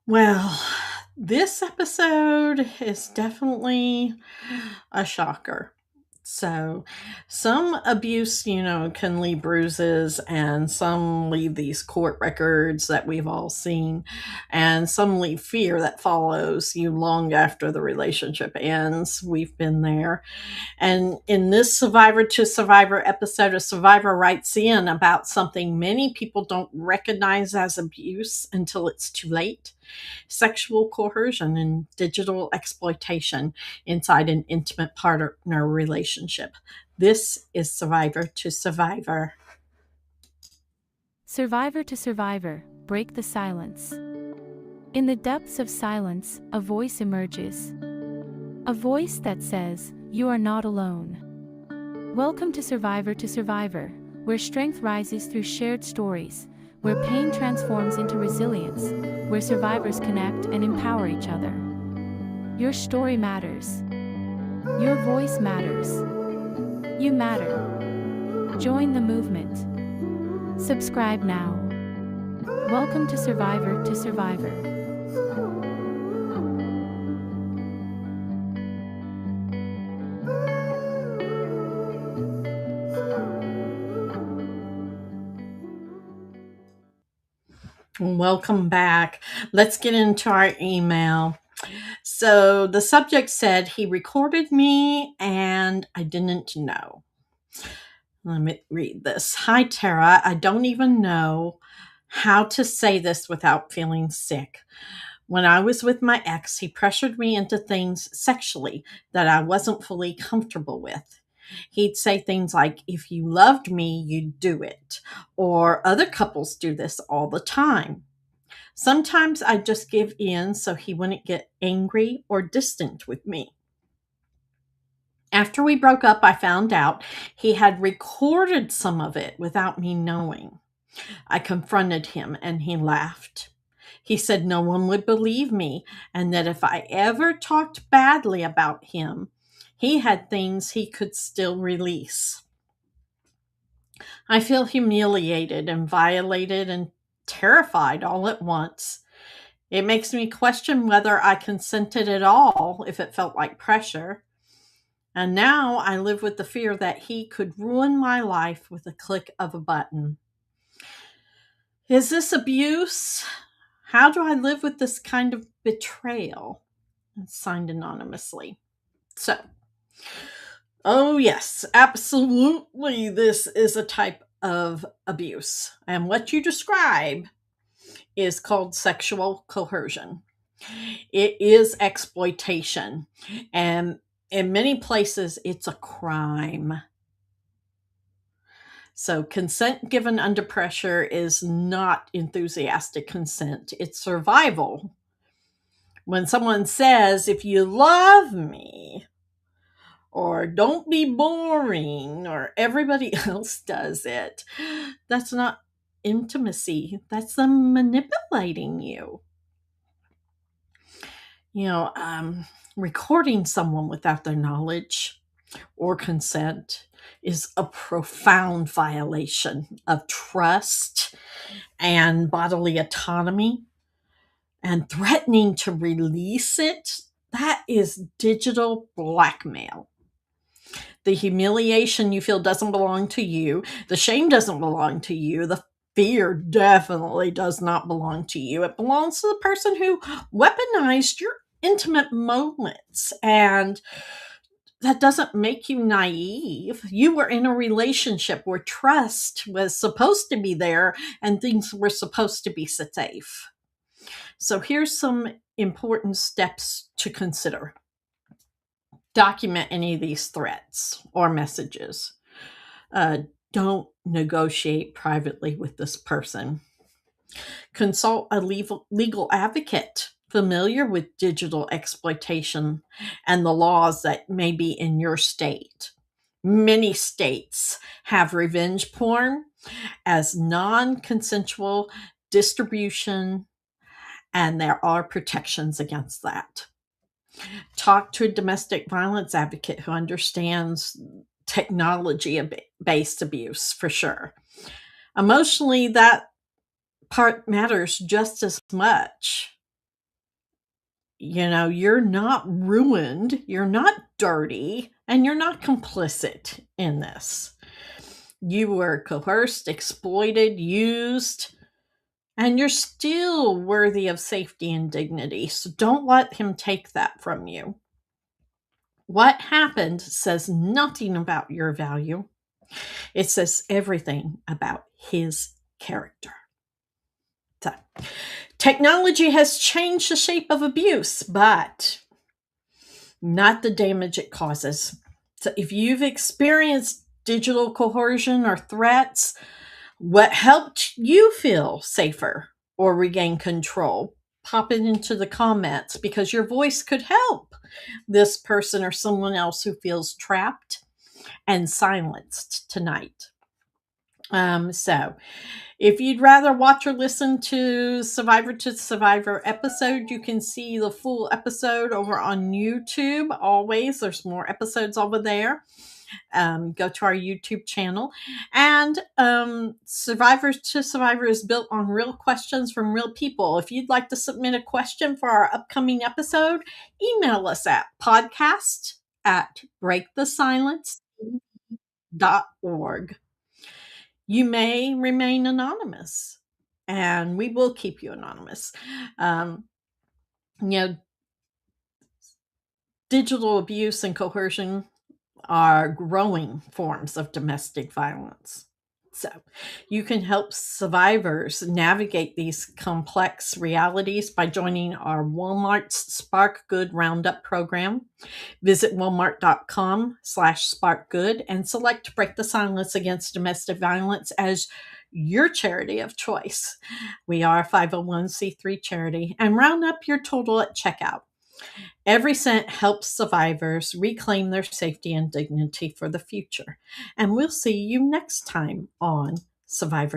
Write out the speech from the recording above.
Well, this episode is definitely a shocker. So, some abuse, can leave bruises, and some leave these court records that we've all seen, and some leave fear that follows you long after the relationship ends. We've been there. And in this Survivor to Survivor episode, a survivor writes in about something many people don't recognize as abuse until it's too late: sexual coercion and digital exploitation inside an intimate partner relationship. This is Survivor to Survivor. Survivor to survivor, break the silence. In the depths of silence, a voice emerges. A voice that says, "You are not alone." Welcome to Survivor, where strength rises through shared stories, where pain transforms into resilience, where survivors connect and empower each other. Your story matters. Your voice matters. You matter. Join the movement. Subscribe now. Welcome to Survivor to Survivor. Welcome back. Let's get into our email. So the subject said he recorded me and I didn't know. Let me read this. Hi, Tara. I don't even know how to say this without feeling sick. When I was with my ex, he pressured me into things sexually that I wasn't fully comfortable with. He'd say things like, "If you loved me, you'd do it," or "Other couples do this all the time." Sometimes I'd just give in so he wouldn't get angry or distant with me. After we broke up, I found out he had recorded some of it without me knowing. I confronted him and he laughed. He said no one would believe me and that if I ever talked badly about him, he had things he could still release. I feel humiliated and violated and terrified all at once. It makes me question whether I consented at all if it felt like pressure. And now I live with the fear that he could ruin my life with a click of a button. Is this abuse? How do I live with this kind of betrayal? It's signed anonymously. So, oh, yes, absolutely, this is a type of abuse. And what you describe is called sexual coercion. It is exploitation. And in many places, it's a crime. So, consent given under pressure is not enthusiastic consent, it's survival. When someone says, "If you love me," or "Don't be boring," or "Everybody else does it," that's not intimacy. That's them manipulating you. You know, recording someone without their knowledge or consent is a profound violation of trust and bodily autonomy. And threatening to release it, that is digital blackmail. The humiliation you feel doesn't belong to you. The shame doesn't belong to you. The fear definitely does not belong to you. It belongs to the person who weaponized your intimate moments. And that doesn't make you naive. You were in a relationship where trust was supposed to be there and things were supposed to be safe. So here's some important steps to consider. Document any of these threats or messages. Don't negotiate privately with this person. Consult a legal advocate familiar with digital exploitation and the laws that may be in your state. Many states have revenge porn as non-consensual distribution, and there are protections against that. Talk to a domestic violence advocate who understands technology based abuse for sure. Emotionally, that part matters just as much. You're not ruined, you're not dirty, and you're not complicit in this. You were coerced, exploited, used, and you're still worthy of safety and dignity. So don't let him take that from you. What happened says nothing about your value. It says everything about his character. So, technology has changed the shape of abuse, but not the damage it causes. So if you've experienced digital coercion or threats, what helped you feel safer or regain control? Pop it into the comments, because your voice could help this person or someone else who feels trapped and silenced tonight. So if you'd rather watch or listen to Survivor episode, you can see the full episode over on YouTube. Always, there's more episodes over there. Go to our YouTube channel. And Survivor to Survivor is built on real questions from real people. If you'd like to submit a question for our upcoming episode, email us at podcast@breakthesilence.org. You may remain anonymous, and we will keep you anonymous. You know, digital abuse and coercion are growing forms of domestic violence. So you can help survivors navigate these complex realities by joining our Walmart's Spark Good Roundup program. Visit walmart.com/sparkgood and select Break the Silence Against Domestic Violence as your charity of choice. We are a 501c3 charity, and round up your total at checkout. Every cent helps survivors reclaim their safety and dignity for the future. And we'll see you next time on Survivor